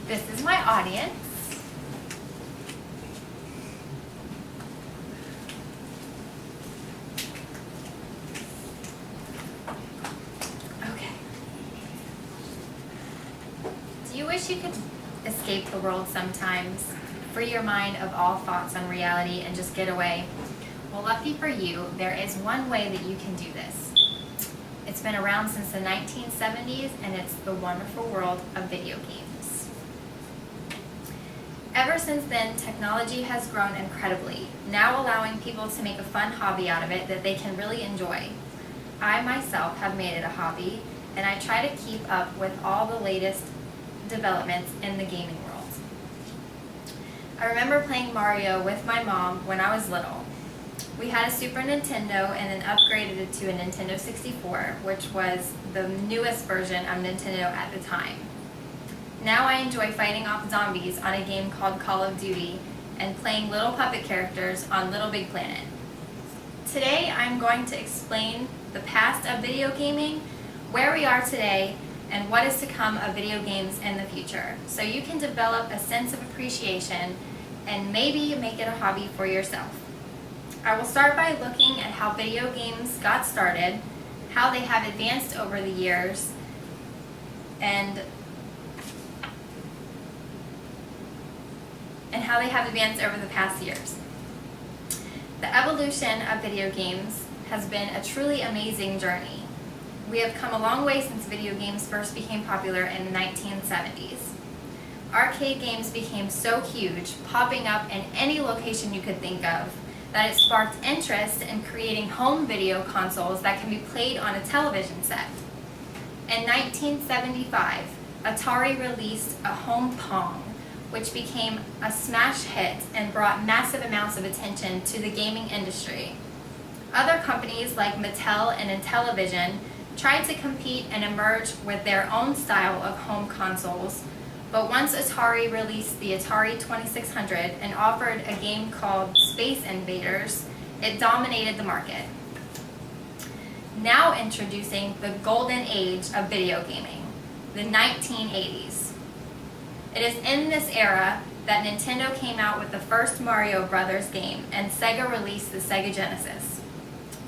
This is my audience. Okay. Do you wish you could escape the world sometimes? Free your mind of all thoughts on reality and just get away? Well, lucky for you, there is one way that you can do this. It's been around since the 1970s, and it's the wonderful world of video games. Ever since then, technology has grown incredibly, now allowing people to make a fun hobby out of it that they can really enjoy. I myself have made it a hobby, and I try to keep up with all the latest developments in the gaming world. I remember playing Mario with my mom when I was little. We had a Super Nintendo and then upgraded it to a Nintendo 64, which was the newest version of Nintendo at the time. Now I enjoy fighting off zombies on a game called Call of Duty and playing little puppet characters on Little Big Planet. Today I'm going to explain the past of video gaming, where we are today, and what is to come of video games in the future, so you can develop a sense of appreciation and maybe make it a hobby for yourself. I will start by looking at how video games got started, how they have advanced over the years, and how they have advanced over the past years. The evolution of video games has been a truly amazing journey. We have come a long way since video games first became popular in the 1970s. Arcade games became so huge, popping up in any location you could think of, that it sparked interest in creating home video consoles that can be played on a television set. In 1975, Atari released a home Pong, which became a smash hit and brought massive amounts of attention to the gaming industry. Other companies like Mattel and Intellivision tried to compete and emerge with their own style of home consoles, but once Atari released the Atari 2600 and offered a game called Space Invaders, it dominated the market. Now introducing the golden age of video gaming, the 1980s. It is in this era that Nintendo came out with the first Mario Brothers game and Sega released the Sega Genesis.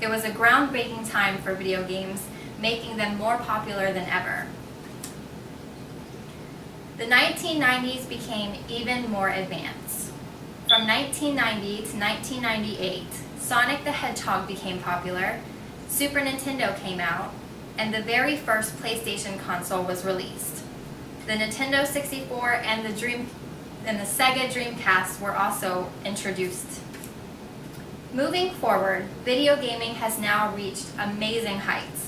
It was a groundbreaking time for video games, making them more popular than ever. The 1990s became even more advanced. From 1990 to 1998, Sonic the Hedgehog became popular, Super Nintendo came out, and the very first PlayStation console was released. The Nintendo 64 and the Sega Dreamcast were also introduced. Moving forward, video gaming has now reached amazing heights.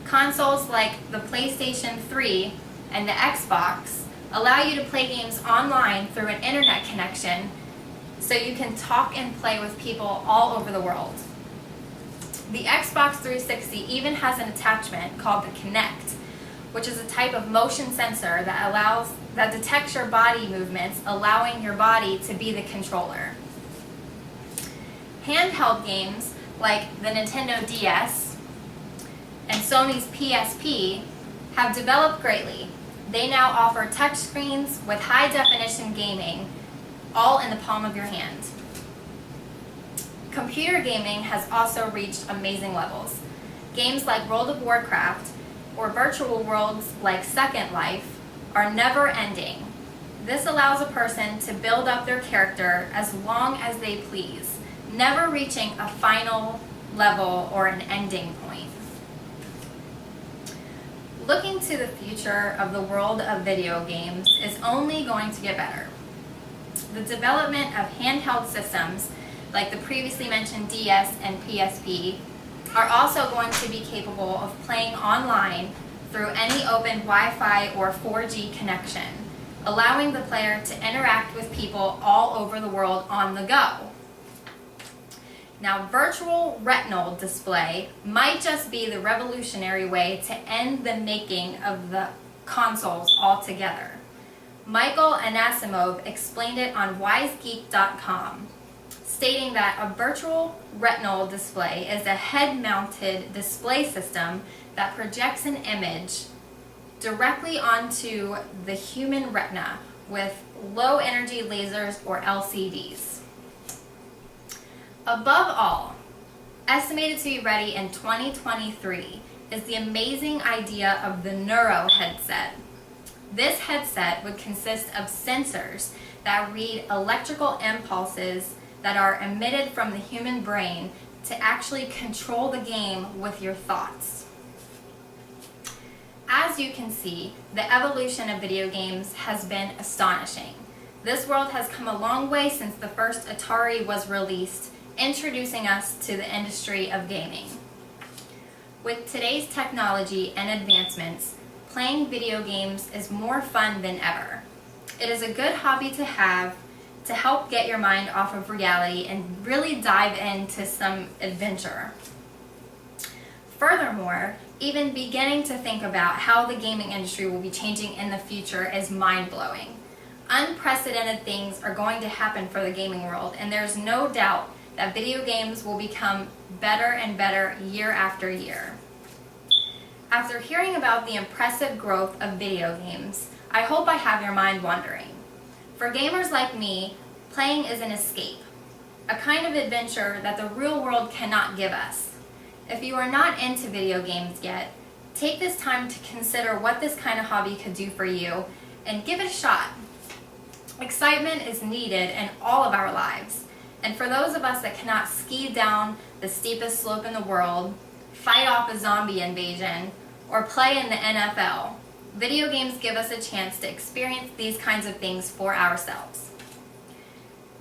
Consoles like the PlayStation 3 and the Xbox allow you to play games online through an internet connection, so you can talk and play with people all over the world. The Xbox 360 even has an attachment called the Kinect, which is a type of motion sensor that detects your body movements, allowing your body to be the controller. Handheld games like the Nintendo DS and Sony's PSP have developed greatly. They now offer touchscreens with high-definition gaming, all in the palm of your hand. Computer gaming has also reached amazing levels. Games like World of Warcraft or virtual worlds like Second Life are never-ending. This allows a person to build up their character as long as they please, never reaching a final level or an ending point. Looking to the future of the world of video games is only going to get better. The development of handheld systems, like the previously mentioned DS and PSP, are also going to be capable of playing online through any open Wi-Fi or 4G connection, allowing the player to interact with people all over the world on the go. Now, virtual retinal display might just be the revolutionary way to end the making of the consoles altogether. Michael Anasimov explained it on wisegeek.com, stating that a virtual retinal display is a head-mounted display system that projects an image directly onto the human retina with low energy lasers or LCDs. Above all, estimated to be ready in 2023 is the amazing idea of the Neuro headset. This headset would consist of sensors that read electrical impulses that are emitted from the human brain to actually control the game with your thoughts. As you can see, the evolution of video games has been astonishing. This world has come a long way since the first Atari was released, introducing us to the industry of gaming. With today's technology and advancements, playing video games is more fun than ever. It is a good hobby to have to help get your mind off of reality and really dive into some adventure. Furthermore, even beginning to think about how the gaming industry will be changing in the future is mind-blowing. Unprecedented things are going to happen for the gaming world, and there's no doubt that video games will become better and better year after year. After hearing about the impressive growth of video games, I hope I have your mind wandering. For gamers like me, playing is an escape, a kind of adventure that the real world cannot give us. If you are not into video games yet, take this time to consider what this kind of hobby could do for you and give it a shot. Excitement is needed in all of our lives, and for those of us that cannot ski down the steepest slope in the world, fight off a zombie invasion, or play in the NFL, video games give us a chance to experience these kinds of things for ourselves.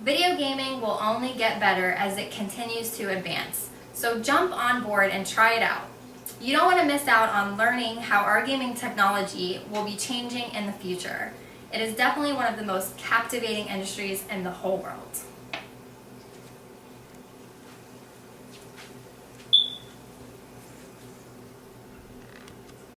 Video gaming will only get better as it continues to advance, so jump on board and try it out. You don't want to miss out on learning how our gaming technology will be changing in the future. It is definitely one of the most captivating industries in the whole world.